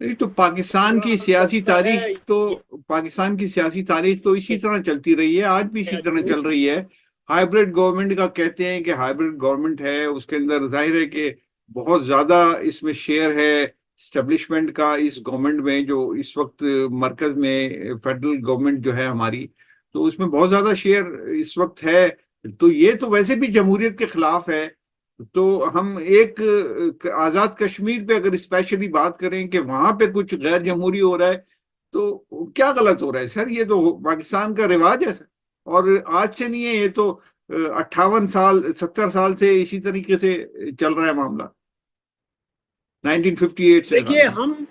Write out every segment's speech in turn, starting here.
نہیں تو پاکستان برا کی حال سیاسی لگتا ہے تاریخ تو پاکستان کی سیاسی تاریخ تو اسی طرح چلتی رہی ہے، آج بھی اسی طرح جو چل رہی ہے۔ ہائیبرڈ گورنمنٹ کا کہتے ہیں کہ ہائیبرڈ گورنمنٹ ہے، اس کے اندر ظاہر ہے کہ بہت زیادہ اس میں شیئر ہے اسٹیبلشمنٹ کا، اس گورنمنٹ میں جو اس وقت مرکز میں فیڈرل گورنمنٹ جو ہے ہماری، تو اس میں بہت زیادہ شیئر اس وقت ہے۔ تو یہ تو ویسے بھی جمہوریت کے خلاف ہے۔ تو ہم ایک آزاد کشمیر پہ اگر اسپیشلی بات کریں کہ وہاں پہ کچھ غیر جمہوری ہو رہا ہے تو کیا غلط ہو رہا ہے سر؟ یہ تو پاکستان کا رواج ہے سر، اور آج سے نہیں ہے یہ تو 58 سال 70 سال سے اسی طریقے سے چل رہا ہے معاملہ، 1958 سے دیکھیے، غالباً۔ ہم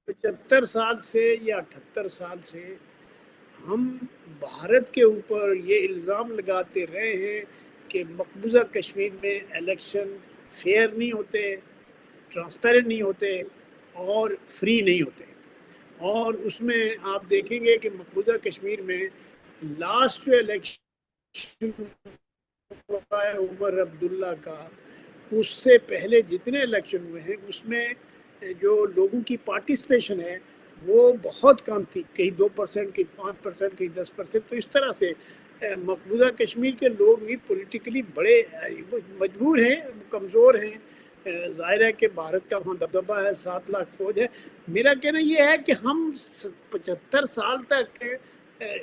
75 سال سے یا 78 سال سے ہم بھارت کے اوپر یہ الزام لگاتے رہے ہیں کہ مقبوضہ کشمیر میں الیکشن فیئر نہیں ہوتے، ٹرانسپیرنٹ نہیں ہوتے اور فری نہیں ہوتے۔ اور اس میں آپ دیکھیں گے کہ مقبوضہ کشمیر میں لاسٹ جو الیکشن ہوا ہے عمر عبداللہ کا، اس سے پہلے جتنے الیکشن ہوئے ہیں اس میں جو لوگوں کی پارٹیسپیشن ہے وہ بہت کم تھی، کہیں 2%، کہیں 5%، کہیں 10%۔ تو اس طرح سے مقبوضہ کشمیر کے لوگ بھی پولیٹیکلی بڑے مجبور ہیں، کمزور ہیں۔ ظاہر ہے کہ بھارت کا وہاں دبدبہ ہے، 7 لاکھ فوج ہے۔ میرا کہنا یہ ہے کہ ہم 75 سال تک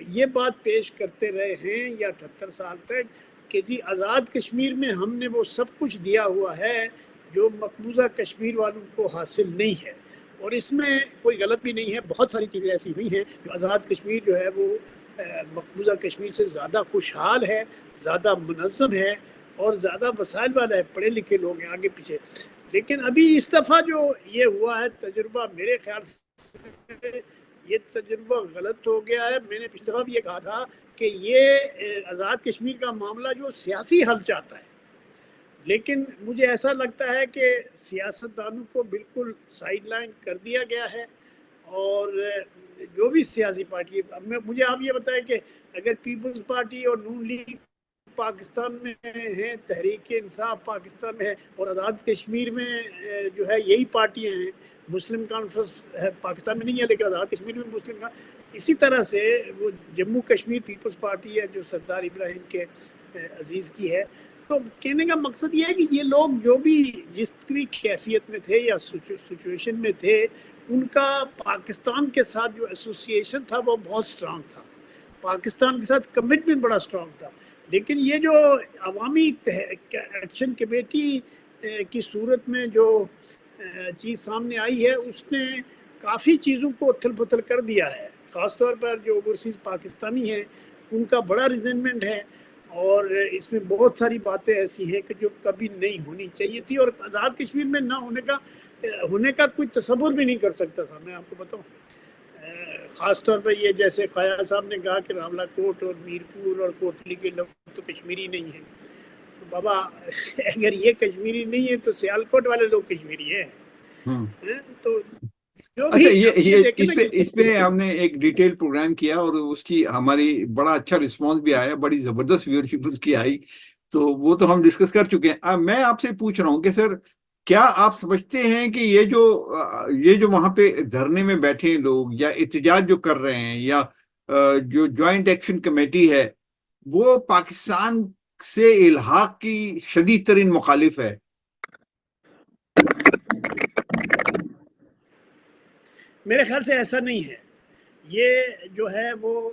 یہ بات پیش کرتے رہے ہیں، یا 78 سال تک، کہ جی آزاد کشمیر میں ہم نے وہ سب کچھ دیا ہوا ہے جو مقبوضہ کشمیر والوں کو حاصل نہیں ہے۔ اور اس میں کوئی غلط بھی نہیں ہے، بہت ساری چیزیں ایسی ہوئی ہیں جو آزاد کشمیر جو ہے وہ مقبوضہ کشمیر سے زیادہ خوشحال ہے، زیادہ منظم ہے اور زیادہ وسائل والا ہے، پڑھے لکھے لوگ ہیں آگے پیچھے۔ لیکن ابھی اس دفعہ جو یہ ہوا ہے تجربہ، میرے خیال سے یہ تجربہ غلط ہو گیا ہے۔ میں نے پچھلی دفعہ بھی یہ کہا تھا کہ یہ آزاد کشمیر کا معاملہ جو سیاسی حل چاہتا ہے، لیکن مجھے ایسا لگتا ہے کہ سیاستدانوں کو بالکل سائیڈ لائن کر دیا گیا ہے۔ اور جو بھی سیاسی پارٹی، مجھے آپ یہ بتائیں کہ اگر پیپلز پارٹی اور نون لیگ پاکستان میں ہیں، تحریک انصاف پاکستان میں ہے، اور آزاد کشمیر میں جو ہے یہی پارٹیاں ہیں، مسلم کانفرنس ہے پاکستان میں نہیں ہے لیکن آزاد کشمیر میں مسلم کا، اسی طرح سے وہ جموں کشمیر پیپلز پارٹی ہے جو سردار ابراہیم کے عزیز کی ہے۔ تو کہنے کا مقصد یہ ہے کہ یہ لوگ جو بھی جس بھی کیفیت میں تھے یا سچویشن میں تھے، ان کا پاکستان کے ساتھ جو ایسوسیشن تھا وہ بہت سٹرانگ تھا، پاکستان کے ساتھ کمٹمنٹ بڑا سٹرانگ تھا۔ لیکن یہ جو عوامی ایکشن کمیٹی کی صورت میں جو چیز سامنے آئی ہے، اس نے کافی چیزوں کو اتھل پتھل کر دیا ہے، خاص طور پر جو اوورسیز پاکستانی ہیں ان کا بڑا ریزنمنٹ ہے، اور اس میں بہت ساری باتیں ایسی ہیں کہ جو کبھی نہیں ہونی چاہیے تھی، اور آزاد کشمیر میں نہ ہونے کا کوئی تصور بھی نہیں کر سکتا تھا۔ میں آپ کو بتاؤں، خاص طور پر یہ جیسے خیا صاحب نے کہا کہ راولہ کوٹ اور میرپور اور کوٹلی کے لوگ تو کشمیری نہیں ہیں۔ تو بابا اگر یہ کشمیری نہیں ہے تو سیالکوٹ والے لوگ کشمیری ہیں۔ تو جو اچھا، بھی اب یہ دیکھیں نا کہ اس پہ ہم نے ایک ڈیٹیل پروگرام کیا اور اس کی ہماری بڑا اچھا رسپانس بھی آیا، بڑی زبردست ویورشپ اس کی آئی، تو وہ تو ہم ڈسکس کر چکے ہیں۔ اب میں آپ سے پوچھ رہا ہوں کہ سر، کیا آپ سمجھتے ہیں کہ یہ جو وہاں پہ دھرنے میں بیٹھے لوگ یا احتجاج جو کر رہے ہیں، یا جو جوائنٹ ایکشن کمیٹی ہے، وہ پاکستان سے الحاق کی شدید ترین مخالف ہے؟ میرے خیال سے ایسا نہیں ہے۔ یہ جو ہے وہ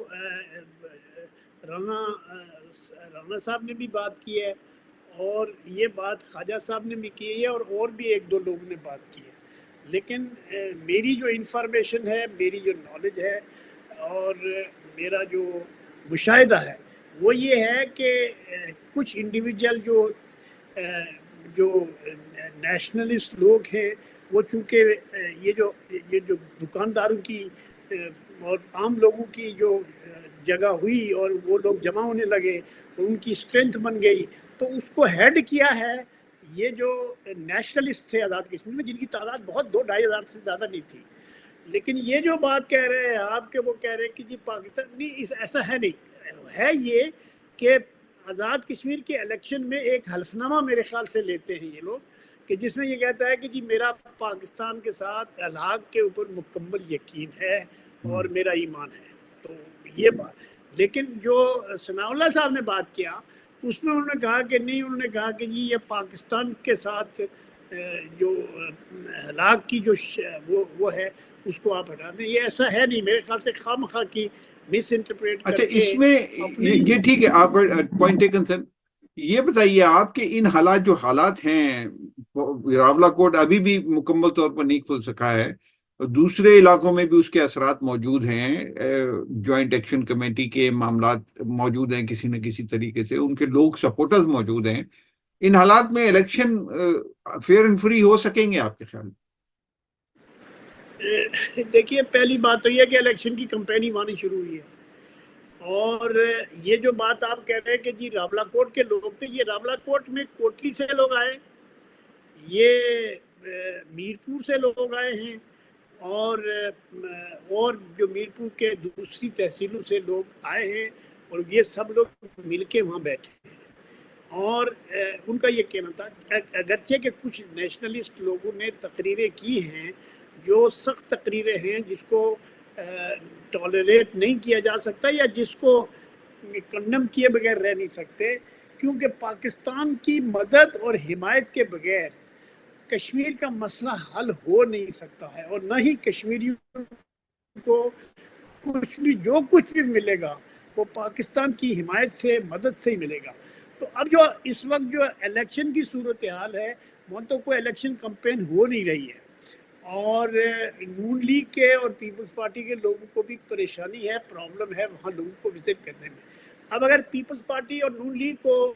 رانا صاحب نے بھی بات کی ہے، اور یہ بات خواجہ صاحب نے بھی کی ہے، اور بھی ایک دو لوگوں نے بات کی ہے۔ لیکن میری جو انفارمیشن ہے، میری جو نالج ہے، اور میرا جو مشاہدہ ہے وہ یہ ہے کہ کچھ انڈیویجول جو نیشنلسٹ لوگ ہیں، وہ چونکہ یہ جو دکانداروں کی اور عام لوگوں کی جو جگہ ہوئی اور وہ لوگ جمع ہونے لگے اور ان کی اسٹرینتھ بن گئی، تو اس کو ہیڈ کیا ہے یہ جو نیشنلسٹ تھے آزاد کشمیر میں، جن کی تعداد بہت 2-2.5 ہزار سے زیادہ نہیں تھی۔ لیکن یہ جو بات کہہ رہے ہیں آپ کہ وہ کہہ رہے ہیں کہ جی پاکستان نہیں، ایسا ہے نہیں ہے۔ یہ کہ آزاد کشمیر کے الیکشن میں ایک حلف نامہ میرے خیال سے لیتے ہیں یہ لوگ کہ جس میں یہ کہتا ہے کہ جی میرا پاکستان کے ساتھ الحاق کے اوپر مکمل یقین ہے اور میرا ایمان ہے. تو یہ بات، لیکن جو ثناء اللہ صاحب نے بات کیا اس میں انہوں نے کہا کہ نہیں، انہوں نے کہا کہ جی یہ پاکستان کے ساتھ جو ہلاک کی جو وہ ہے اس کو آپ ہٹا دیں. یہ ایسا ہے نہیں، میرے خیال سے خواہ مخواہ کی مس انٹرپریٹ اچھا کر کے اس میں اپنی یہ ٹھیک ہے، آپ پوائنٹ ٹیکن سر. یہ بتائیے آپ کہ ان حالات ہیں، راولا کوٹ ابھی بھی مکمل طور پر نہیں کھل سکا ہے، دوسرے علاقوں میں بھی اس کے اثرات موجود ہیں، جوائنٹ ایکشن کمیٹی کے معاملات موجود ہیں، کسی نہ کسی طریقے سے ان کے لوگ سپورٹرز موجود ہیں. ان حالات میں الیکشن فیئر اینڈ فری ہو سکیں گے آپ کے خیال میں؟ دیکھیے پہلی بات تو یہ کہ الیکشن کی کمپیننگ آنی شروع ہوئی ہے، اور یہ جو بات آپ کہہ رہے ہیں کہ جی راولا کوٹ کے لوگ تھے، یہ راولا کوٹ میں کوٹلی سے لوگ آئے، یہ میرپور سے لوگ آئے ہیں، اور جو میرپور کے دوسری تحصیلوں سے لوگ آئے ہیں، اور یہ سب لوگ مل کے وہاں بیٹھے ہیں. اور ان کا یہ کہنا تھا اگرچہ کہ کچھ نیشنلسٹ لوگوں نے تقریریں کی ہیں جو سخت تقریریں ہیں جس کو ٹالریٹ نہیں کیا جا سکتا یا جس کو کنڈم کیے بغیر رہ نہیں سکتے، کیونکہ پاکستان کی مدد اور حمایت کے بغیر کشمیر کا مسئلہ حل ہو نہیں سکتا ہے، اور نہ ہی کشمیریوں کو جو کچھ بھی ملے گا وہ پاکستان کی حمایت سے، مدد سے ہی ملے گا. تو اب جو اس وقت جو الیکشن کی صورتحال ہے وہاں تو کوئی الیکشن کمپین ہو نہیں رہی ہے، اور نون لیگ کے اور پیپلز پارٹی کے لوگوں کو بھی پریشانی ہے، پرابلم ہے وہاں لوگوں کو وزٹ کرنے میں. اب اگر پیپلز پارٹی اور نون لیگ کو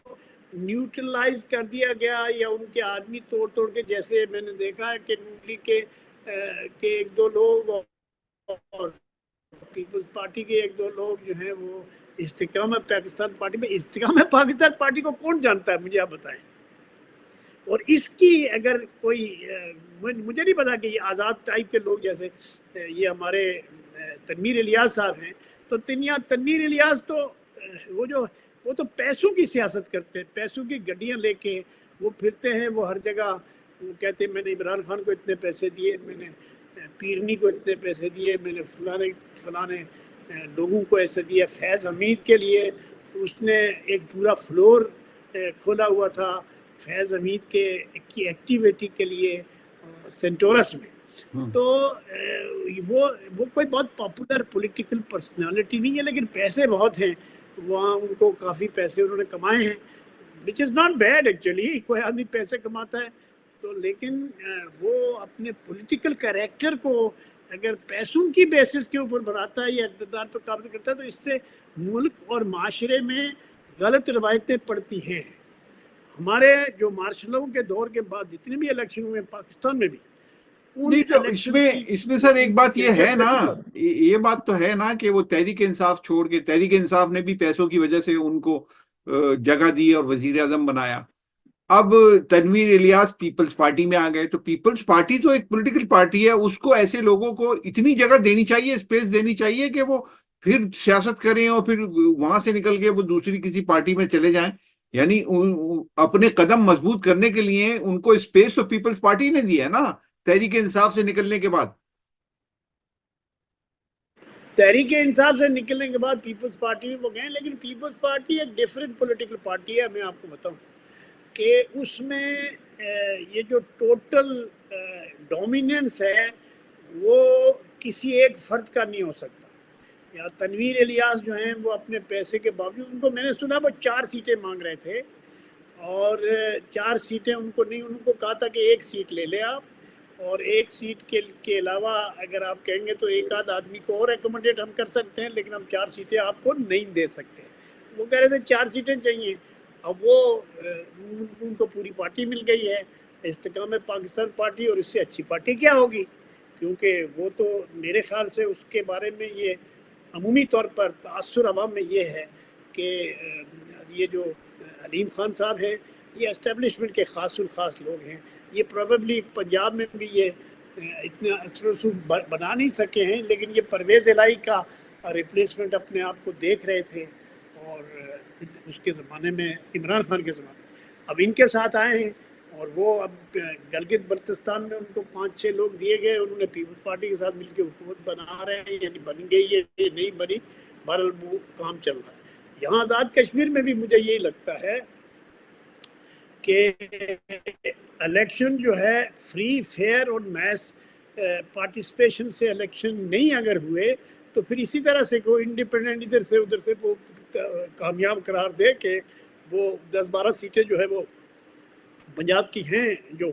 نیوٹرلائز کر دیا گیا یا ان کے آدمی توڑ کے، جیسے میں نے دیکھا ہے کہ نون لیگ کے ایک دو لوگ اور پیپلز پارٹی کے ایک دو لوگ جو ہیں وہ استحکام پاکستان پارٹی میں، استحکام پاکستان پارٹی کو کون جانتا ہے مجھے آپ بتائیں. اور اس کی اگر کوئی مجھے نہیں پتا کہ یہ آزاد ٹائپ کے لوگ جیسے یہ ہمارے تنویر الیاس صاحب ہیں، تو تنویر الیاس تو وہ تو پیسوں کی سیاست کرتے ہیں، پیسوں کی گڈیاں لے کے وہ پھرتے ہیں، وہ ہر جگہ وہ کہتے ہیں میں نے عمران خان کو اتنے پیسے دیے، میں نے پیرنی کو اتنے پیسے دیے، میں نے فلانے لوگوں کو ایسے دیا. فیض حمید کے لیے اس نے ایک پورا فلور کھولا ہوا تھا فیض حمید کی ایکٹیویٹی کے لیے سینٹورس میں. تو وہ کوئی بہت پاپولر پولیٹیکل پرسنالٹی نہیں ہے، لیکن پیسے بہت ہیں وہاں، ان کو کافی پیسے انہوں نے کمائے ہیں، وچ از ناٹ بیڈ ایکچولی. کوئی آدمی پیسے کماتا ہے تو، لیکن وہ اپنے پولیٹیکل کریکٹر کو اگر پیسوں کی بیسس کے اوپر بناتا ہے یا اقتدار پر قابض کرتا ہے تو اس سے ملک اور معاشرے میں غلط روایتیں پڑتی ہیں. ہمارے جو مارشلوں کے دور کے بعد جتنے بھی الیکشن ہوئے پاکستان میں بھی، نہیں تو اس میں سر ایک بات یہ ہے نا، یہ بات تو ہے نا کہ وہ تحریک انصاف چھوڑ کے، تحریک انصاف نے بھی پیسوں کی وجہ سے ان کو جگہ دی اور وزیر اعظم بنایا. اب تنویر الیاس پیپلز پارٹی میں آ گئے، تو پیپلز پارٹی تو ایک پولیٹیکل پارٹی ہے، اس کو ایسے لوگوں کو اتنی جگہ دینی چاہیے، اسپیس دینی چاہیے کہ وہ پھر سیاست کریں اور پھر وہاں سے نکل کے وہ دوسری کسی پارٹی میں چلے جائیں. یعنی اپنے قدم مضبوط کرنے کے لیے ان کو اسپیس تو پیپلز پارٹی نے دیا ہے نا تحریک انصاف سے نکلنے کے بعد. تحریک انصاف سے نکلنے کے بعد پیپلز پارٹی میں وہ گئے، لیکن پیپلز پارٹی ایک ڈیفرنٹ پولیٹیکل پارٹی ہے. میں آپ کو بتاؤں کہ اس میں یہ جو ٹوٹل ڈومیننس ہے وہ کسی ایک فرد کا نہیں ہو سکتا. یا تنویر الیاس جو ہیں وہ اپنے پیسے کے باوجود، ان کو میں نے سنا وہ 4 سیٹیں مانگ رہے تھے، اور 4 سیٹیں ان کو نہیں، ان کو کہا تھا کہ 1 سیٹ لے لیں آپ، اور 1 سیٹ کے علاوہ اگر آپ کہیں گے تو ایک آدھ آدمی کو اور ایکوموڈیٹ ہم کر سکتے ہیں، لیکن ہم 4 سیٹیں آپ کو نہیں دے سکتے. وہ کہہ رہے تھے 4 سیٹیں چاہیے. اب وہ ان کو پوری پارٹی مل گئی ہے، استحکام پاکستان پارٹی، اور اس سے اچھی پارٹی کیا ہوگی، کیونکہ وہ تو میرے خیال سے اس کے بارے میں یہ عمومی طور پر تاثر عوام میں یہ ہے کہ یہ جو علیم خان صاحب ہیں یہ اسٹیبلشمنٹ کے خاص الخاص لوگ ہیں. یہ پروبیبلی پنجاب میں بھی یہ اتنا اثر و رسوخ بنا نہیں سکے ہیں، لیکن یہ پرویز الہی کا ریپلیسمنٹ اپنے آپ کو دیکھ رہے تھے، اور اس کے زمانے میں عمران خان کے زمانے میں اب ان کے ساتھ آئے ہیں، اور وہ اب گلگت بلتستان میں ان کو 5-6 لوگ دیے گئے، انہوں نے پیپلز پارٹی کے ساتھ مل کے حکومت بنا رہے ہیں، یعنی بن گئی ہے یہ نہیں بنی، بہرحال وہ کام چل رہا ہے۔ یہاں آزاد کشمیر میں بھی مجھے یہی لگتا ہے کہ الیکشن جو ہے فری فیئر اور میس پارٹیسپیشن سے الیکشن نہیں اگر ہوئے تو پھر اسی طرح سے کوئی انڈیپینڈنٹ ادھر سے ادھر سے وہ کامیاب قرار دے کہ وہ 10-12 سیٹیں جو ہے وہ پنجاب کی ہیں، جو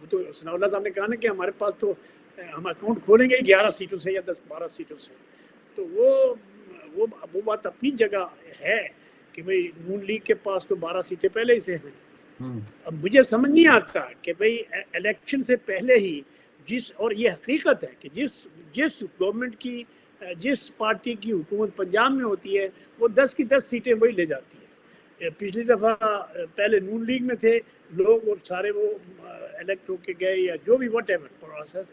وہ تو ثناء اللہ صاحب نے کہا نا کہ ہمارے پاس تو ہم اکاؤنٹ کھولیں گے 11 سیٹوں سے یا 10-12 سیٹوں سے، تو وہ بات اپنی جگہ ہے کہ بھئی نون لیگ کے پاس تو 12 سیٹیں پہلے ہی سے ہیں۔ اب مجھے سمجھ نہیں آتا کہ بھئی الیکشن سے پہلے ہی اور یہ حقیقت ہے کہ جس گورنمنٹ کی جس پارٹی کی حکومت پنجاب میں ہوتی ہے وہ 10 کی 10 سیٹیں وہی لے جاتی ہے۔ پچھلی دفعہ پہلے نون لیگ میں تھے لوگ اور سارے وہ الیکٹ ہو کے گئے یا جو بھی واٹ ایور پروسیس،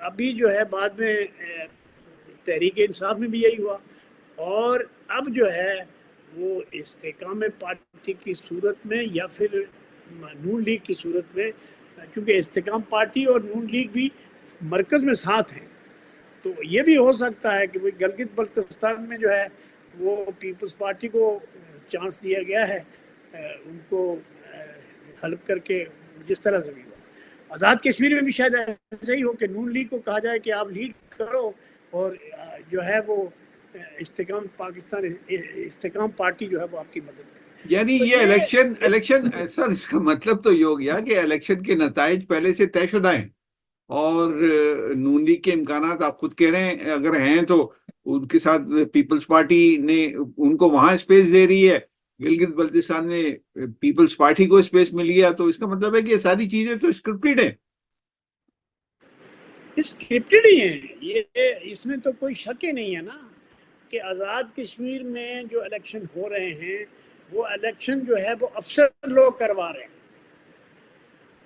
ابھی جو ہے بعد میں تحریک انصاف میں بھی یہی ہوا، اور اب جو ہے وہ استحکام پارٹی کی صورت میں یا پھر نون لیگ کی صورت میں، کیونکہ استحکام پارٹی اور نون لیگ بھی مرکز میں ساتھ ہیں، تو یہ بھی ہو سکتا ہے کہ گلگت بلتستان میں جو ہے وہ پیپلز پارٹی کو چانس دیا گیا ہے ان کو ہیلپ کر کے، جس طرح سے بھی ہوا۔ آزاد کشمیر میں بھی شاید ایسا ہی ہو کہ نون لیگ کو کہا جائے کہ آپ لیڈ کرو اور جو ہے وہ استحکام پارٹی جو ہے وہ آپ کی مدد کرے۔ یعنی تو یہ الیکشن سر، اس کا مطلب تو یہ ہو گیا کہ الیکشن کے نتائج پہلے سے طے شدہ ہیں، اور نون لیگ کے امکانات آپ خود کہہ رہے ہیں اگر ہیں تو ان کے ساتھ پیپلز پارٹی نے ان کو وہاں اسپیس دے رہی ہے، گلگت بلتستان نے پیپلز پارٹی کو اسپیس مل گیا، تو اس کا مطلب ہے کہ یہ ساری چیزیں تو اسکرپٹڈ ہیں۔ اسکرپٹڈ ہی ہیں یہ، اس میں تو کوئی شک ہی نہیں ہے نا کہ آزاد کشمیر میں جو الیکشن ہو رہے ہیں وہ الیکشن جو ہے وہ افسر لوگ کروا رہے ہیں،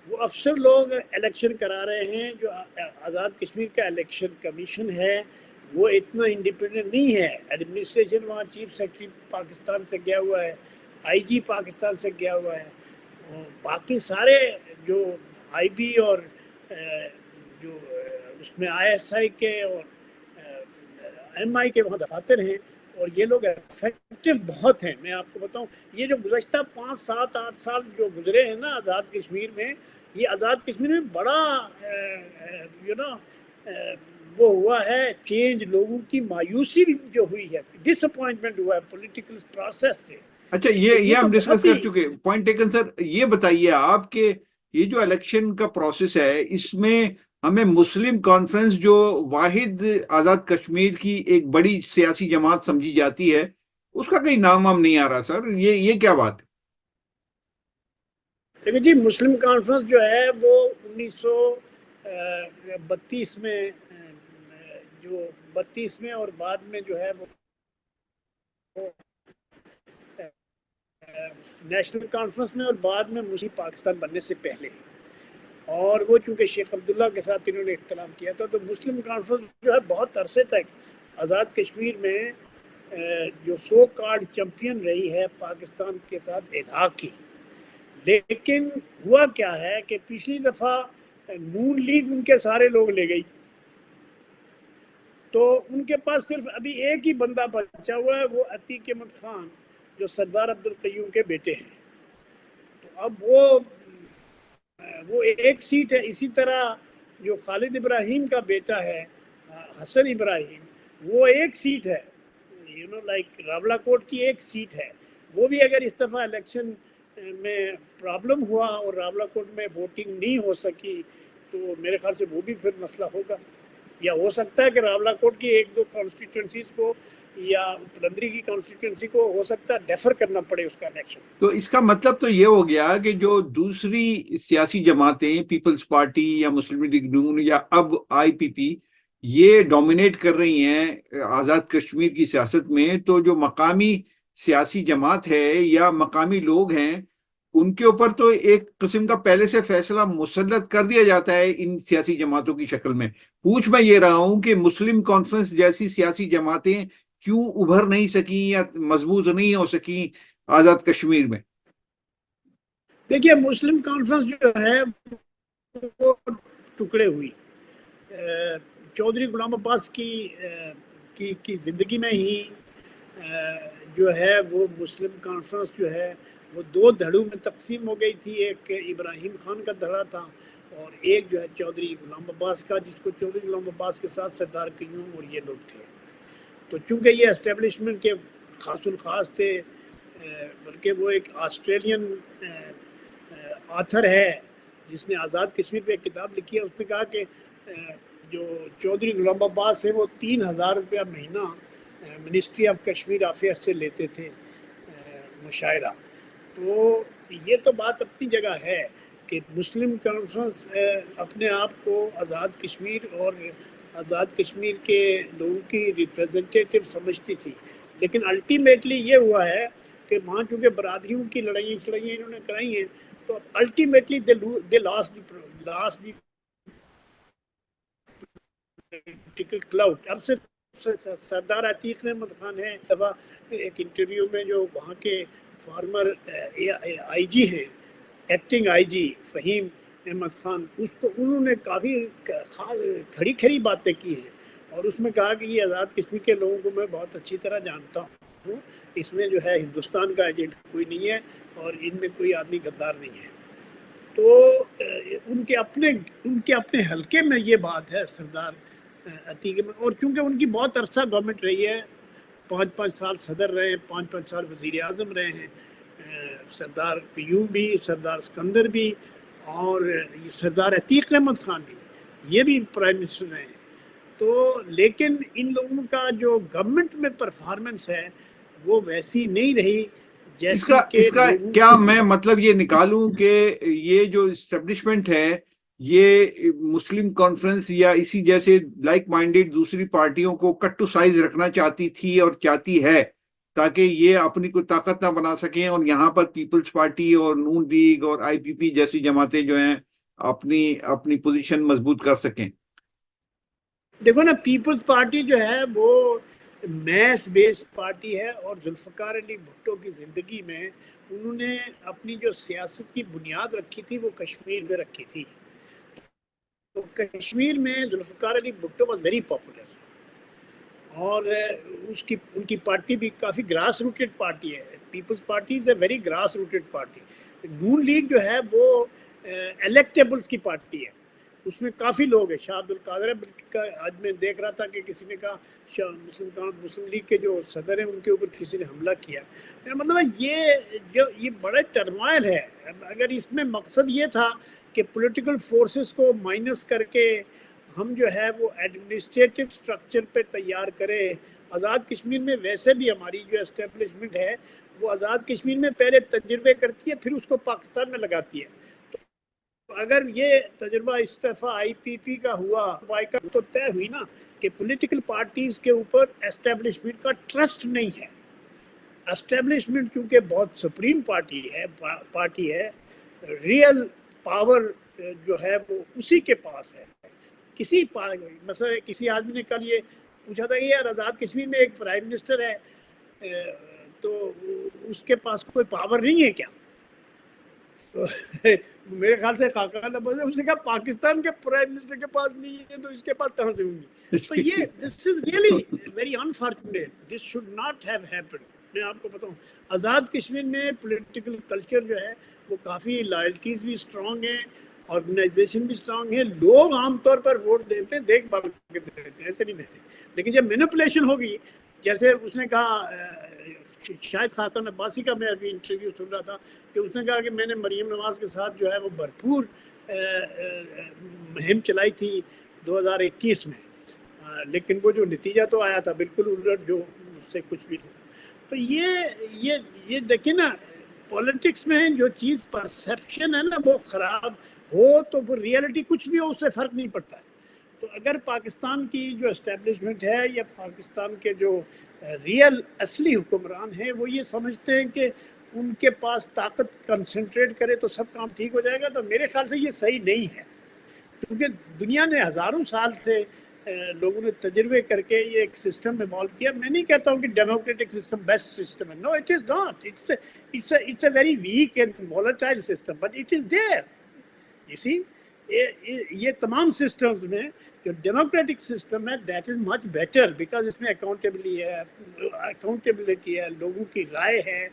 وہ افسر لوگ الیکشن کرا رہے ہیں۔ جو آزاد کشمیر کا الیکشن کمیشن ہے وہ اتنا انڈیپینڈنٹ نہیں ہے، ایڈمنسٹریشن وہاں چیف سیکرٹری پاکستان سے گیا ہوا ہے، آئی جی پاکستان سے گیا ہوا ہے، باقی سارے جو آئی بی اور جو اس میں آئی ایس آئی کے اور ایم آئی کے وہاں دفاتر ہیں، اور یہ لوگ افیکٹو بہت ہیں۔ میں آپ کو بتاؤں یہ جو گزشتہ 5-7-8 سال جو گزرے ہیں نا آزاد کشمیر میں، یہ آزاد کشمیر میں بڑا وہ ہوا ہے چینج، لوگوں کی مایوسی جو ہوئی ہے، ڈس اپوائنٹمنٹ ہوا ہے پولیٹیکل پروسیس سے۔ اچھا، یہ ہم ڈسکس کر چکے، پوائنٹ ٹیکن سر۔ یہ بتائیے آپ کہ یہ جو الیکشن کا پروسیس ہے اس میں ہمیں مسلم کانفرنس جو واحد آزاد کشمیر کی ایک بڑی سیاسی جماعت سمجھی جاتی ہے، اس کا کہیں نام وام نہیں آ رہا سر، یہ کیا بات ہے؟ دیکھیں جی، مسلم کانفرنس جو ہے وہ 1932 میں جو 32 میں اور بعد میں جو ہے وہ نیشنل کانفرنس میں اور بعد میں مسلم پاکستان بننے سے پہلے، اور وہ چونکہ شیخ عبداللہ کے ساتھ انہوں نے اختلاف کیا تھا، تو مسلم کانفرنس جو ہے بہت عرصے تک آزاد کشمیر میں جو سو کارڈ چیمپئن رہی ہے پاکستان کے ساتھ الحاق کی۔ لیکن ہوا کیا ہے کہ پچھلی دفعہ نون لیگ ان کے سارے لوگ لے گئی، تو ان کے پاس صرف ابھی ایک ہی بندہ بچا ہوا ہے، وہ عتیق احمد خان جو سردار عبدالقیوم کے بیٹے ہیں، تو اب وہ ایک سیٹ ہے۔ اسی طرح جو خالد ابراہیم کا بیٹا ہے حسن ابراہیم، وہ ایک سیٹ ہے، لائک راولہ کوٹ کی ایک سیٹ ہے، وہ بھی اگر اس دفعہ الیکشن میں پرابلم ہوا اور راولہ کوٹ میں ووٹنگ نہیں ہو سکی تو میرے خیال سے وہ بھی پھر مسئلہ ہوگا، یا ہو سکتا ہے کہ راولہ کوٹ کی 1-2 کانسٹیٹوئنسیز کو یا پلندری کی کانسٹیٹوئنسی کو ہو سکتا ہے ڈیفر کرنا پڑے اس کا الیکشن۔ تو اس کا مطلب تو یہ ہو گیا کہ جو دوسری سیاسی جماعتیں پیپلز پارٹی یا مسلم لیگ نون یا اب آئی پی پی یہ ڈومینیٹ کر رہی ہیں آزاد کشمیر کی سیاست میں، تو جو مقامی سیاسی جماعت ہے یا مقامی لوگ ہیں ان کے اوپر تو ایک قسم کا پہلے سے فیصلہ مسلط کر دیا جاتا ہے ان سیاسی جماعتوں کی شکل میں۔ پوچھ میں یہ رہا ہوں کہ مسلم کانفرنس جیسی سیاسی جماعتیں کیوں ابھر نہیں سکیں یا مضبوط نہیں ہو سکیں آزاد کشمیر میں؟ دیکھیے مسلم کانفرنس جو ہے وہ ٹکڑے ہوئی چودھری غلام عباس کی زندگی میں ہی جو ہے وہ مسلم کانفرنس جو ہے وہ دو دھڑوں میں تقسیم ہو گئی تھی. ایک ابراہیم خان کا دھڑا تھا اور ایک جو ہے چودھری غلام عباس کا، جس کو چودھری غلام عباس کے ساتھ سردار قیوم اور یہ لوگ تھے. تو چونکہ یہ اسٹیبلشمنٹ کے خاص الخاص تھے، بلکہ وہ ایک آسٹریلین آتھر ہے جس نے آزاد کشمیر پہ ایک کتاب لکھی ہے. اس نے کہا کہ جو چودھری غلام عباس ہے وہ 3,000 روپیہ مہینہ منسٹری آف کشمیر افیئرس سے لیتے تھے مشاعرہ. تو یہ تو بات اپنی جگہ ہے کہ مسلم کانفرنس اپنے آپ کو آزاد کشمیر اور آزاد کشمیر کے لوگوں کی ریپریزنٹیٹیو سمجھتی تھی، لیکن الٹیمیٹلی یہ ہوا ہے کہ وہاں چونکہ برادریوں کی لڑائیاں انہوں نے کرائی ہیں، تو ultimately they last the political cloud. اب صرف سردار عتیق احمد خان ہے. ایک انٹرویو میں جو وہاں کے فارمر آئی جی ہیں، ایکٹنگ آئی جی فہیم احمد خان، اس کو انہوں نے کافی کھڑی کھڑی باتیں کی ہیں اور اس میں کہا کہ یہ آزاد کشمیر کے لوگوں کو میں بہت اچھی طرح جانتا ہوں، اس میں جو ہے ہندوستان کا ایجنٹ کوئی نہیں ہے اور ان میں کوئی آدمی غدار نہیں ہے. تو ان کے اپنے حلقے میں یہ بات ہے سردار عتیق میں. اور چونکہ ان کی بہت عرصہ گورنمنٹ رہی ہے، 5 سال صدر رہے ہیں، 5 سال وزیر اعظم رہے ہیں، سردار قیوم بھی، سردار اسکندر بھی اور سردار عتیق احمد خان بھی، یہ بھی پرائم منسٹر رہے ہیں. تو لیکن ان لوگوں کا جو گورنمنٹ میں پرفارمنس ہے وہ ویسی نہیں رہی جیسی کہ اس کا لوگوں کیا کو. میں مطلب یہ نکالوں کہ یہ جو اسٹیبلشمنٹ ہے یہ مسلم کانفرنس یا اسی جیسے لائک مائنڈیڈ دوسری پارٹیوں کو کٹ ٹو سائز رکھنا چاہتی تھی اور چاہتی ہے تاکہ یہ اپنی کوئی طاقت نہ بنا سکیں اور یہاں پر پیپلز پارٹی اور نون لیگ اور آئی پی پی جیسی جماعتیں جو ہیں اپنی پوزیشن مضبوط کر سکیں؟ دیکھو نا، پیپلز پارٹی جو ہے وہ میس بیس پارٹی ہے اور ذوالفقار علی بھٹو کی زندگی میں انہوں نے اپنی جو سیاست کی بنیاد رکھی تھی وہ کشمیر میں رکھی تھی. تو کشمیر میں Zulfikar Ali Bhutto was very popular اور ان کی پارٹی بھی کافی گراس روٹڈ پارٹی ہے. Peoples Party is a very grass rooted party. Noon League جو ہے وہ الیکٹیبلز کی پارٹی ہے، اس میں کافی لوگ ہیں. شاہ عبد القادر آج میں دیکھ رہا تھا کہ کسی نے کہا مسلم لیگ کے جو صدر ہیں ان کے اوپر کسی نے حملہ کیا. مطلب یہ بڑا ٹرمائل ہے. اگر اس میں مقصد یہ تھا کہ پولیٹیکل فورسز کو مائنس کر کے ہم جو ہے وہ ایڈمنسٹریٹو سٹرکچر پہ تیار کریں. آزاد کشمیر میں ویسے بھی ہماری جو اسٹیبلشمنٹ ہے وہ آزاد کشمیر میں پہلے تجربے کرتی ہے پھر اس کو پاکستان میں لگاتی ہے. اگر یہ تجربہ استعفیٰ آئی پی پی کا ہوا تو طے ہوئی نا کہ پولیٹیکل پارٹیز کے اوپر اسٹیبلشمنٹ کا ٹرسٹ نہیں ہے. اسٹیبلشمنٹ کیونکہ بہت سپریم پارٹی ہے، ریئل پاور جو ہے وہ اسی کے پاس ہے. مثلا کسی آدمی نے کل یہ پوچھا تھا کہ یار آزاد کشمیر میں ایک پرائم منسٹر ہے تو اس کے پاس کوئی پاور نہیں ہے کیا؟ تو میرے خیال سے خاقہ نواز اس نے کہا پاکستان کے پرائم منسٹر کے پاس نہیں ہے تو اس کے پاس کہاں سے ہوں گی. تو یہ this is really very unfortunate, this should not have happen. میں آپ کو بتاؤں آزاد کشمیر میں پولیٹیکل کلچر جو ہے وہ کافی لائلٹیز بھی اسٹرانگ ہیں، آرگنائزیشن بھی اسٹرانگ ہے. لوگ عام طور پر ووٹ دیتے ہیں دیکھ بھال کے دیتے ہیں، ایسے نہیں دیتے. لیکن جب مینپولیشن ہوگی، جیسے اس نے کہا شاید خاقان عباسی کا میں ابھی انٹرویو سن رہا تھا کہ اس نے کہا کہ میں نے مریم نواز کے ساتھ جو ہے وہ بھرپور مہم چلائی تھی 2021 میں، لیکن وہ جو نتیجہ تو آیا تھا بالکل الٹ، جو اس سے کچھ بھی نہیں. تو یہ دیکھیں نا، پولیٹکس میں جو چیز پرسیپشن ہے نا وہ خراب ہو تو وہ ریئلٹی کچھ بھی ہو اس سے فرق نہیں پڑتا ہے. تو اگر پاکستان کی جو اسٹیبلشمنٹ ہے یا پاکستان کے جو ریئل اصلی حکمران ہیں وہ یہ سمجھتے ہیں کہ ان کے پاس طاقت کنسنٹریٹ کرے تو سب کام ٹھیک ہو جائے گا، تو میرے خیال سے یہ صحیح نہیں ہے. کیونکہ دنیا نے ہزاروں سال سے لوگوں نے تجربے کر کے یہ ایک سسٹم ایوالو کیا. میں نہیں کہتا ہوں کہ ڈیموکریٹک سسٹم بیسٹ سسٹم ہے. No it is not. It's a very weak and volatile system, but it is there. You see, یہ تمام سسٹمز میں جو ڈیموکریٹک سسٹم ہے that is much better, because اس میں اکاؤنٹیبلٹی ہے, لوگوں کی رائے ہے,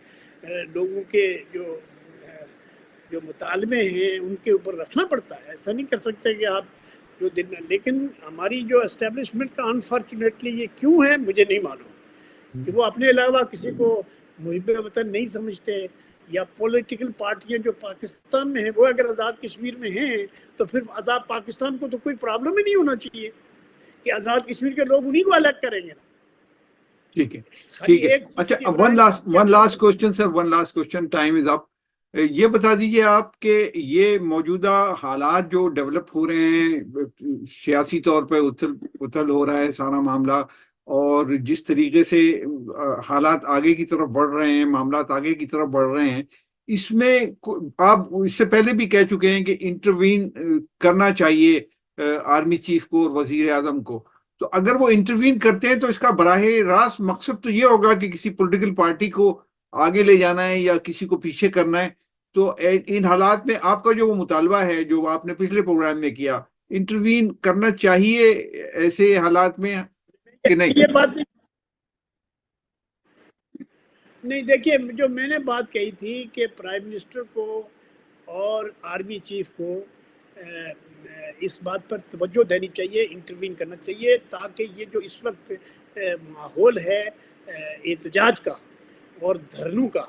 لوگوں کے جو مطالبے ہیں ان کے اوپر رکھنا پڑتا ہے. ایسا نہیں کر سکتے کہ آپ جو دن میں. لیکن ہماری جو اسٹیبلشمنٹ کا انفارچونیٹلی یہ کیوں ہے مجھے نہیں معلوم, کہ وہ اپنے علاوہ کسی کو محب وطن نہیں سمجھتے, یا پولیٹیکل پارٹیاں جو پاکستان میں ہیں وہ اگر آزاد کشمیر میں ہیں تو پھر آزاد پاکستان کو تو کوئی پرابلم ہی نہیں ہونا چاہیے کہ آزاد کشمیر کے لوگ انہیں کو الگ کریں گے. ٹھیک ہے, ٹھیک ہے. اچھا, one last question sir, one last question, time is up. یہ بتا دیجیے آپ کہ یہ موجودہ حالات جو ڈیولپ ہو رہے ہیں, سیاسی طور پہ اتھل ہو رہا ہے سارا معاملہ, اور جس طریقے سے حالات آگے کی طرف بڑھ رہے ہیں, معاملات آگے کی طرف بڑھ رہے ہیں, اس میں آپ اس سے پہلے بھی کہہ چکے ہیں کہ انٹروین کرنا چاہیے آرمی چیف کو اور وزیر اعظم کو. تو اگر وہ انٹروین کرتے ہیں تو اس کا براہ راست مقصد تو یہ ہوگا کہ کسی پولیٹیکل پارٹی کو آگے لے جانا ہے یا کسی کو پیچھے کرنا ہے. تو ان حالات میں آپ کا جو وہ مطالبہ ہے جو آپ نے پچھلے پروگرام میں کیا, انٹروین کرنا چاہیے ایسے حالات میں کہ نہیں؟ یہ بات نہیں, دیکھیے جو میں نے بات کہی تھی کہ پرائم منسٹر کو اور آرمی چیف کو اس بات پر توجہ دینی چاہیے, انٹروین کرنا چاہیے, تاکہ یہ جو اس وقت ماحول ہے احتجاج کا اور دھرنوں کا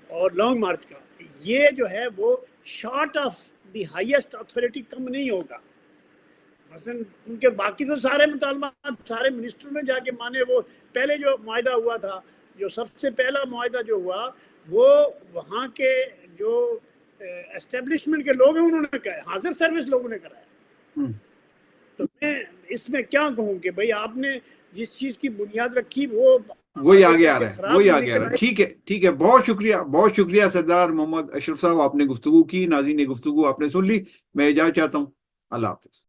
اور لانگ مارچ کا, یہ جو ہے وہ short of the highest authority کم نہیں ہوگا. مثلا ان کے باقی تو سارے مطالبات سارے منسٹر نے جا کے مانے. وہ پہلے جو معاہدہ ہوا تھا, جو سب سے پہلا معاہدہ جو ہوا وہ وہاں کے جو اسٹیبلشمنٹ کے لوگ ہیں انہوں نے کہا, حاضر سروس لوگوں نے کرایا. تو میں اس میں کیا کہوں کہ بھئی آپ نے جس چیز کی بنیاد رکھی وہی آگے آ رہا ہے, وہی آگے آ رہا ہے. ٹھیک ہے, ٹھیک ہے, بہت شکریہ, بہت شکریہ سردار محمد اشرف صاحب, آپ نے گفتگو کی, ناظرین نے گفتگو آپ نے سن لی. میں اجازت چاہتا ہوں. اللہ حافظ.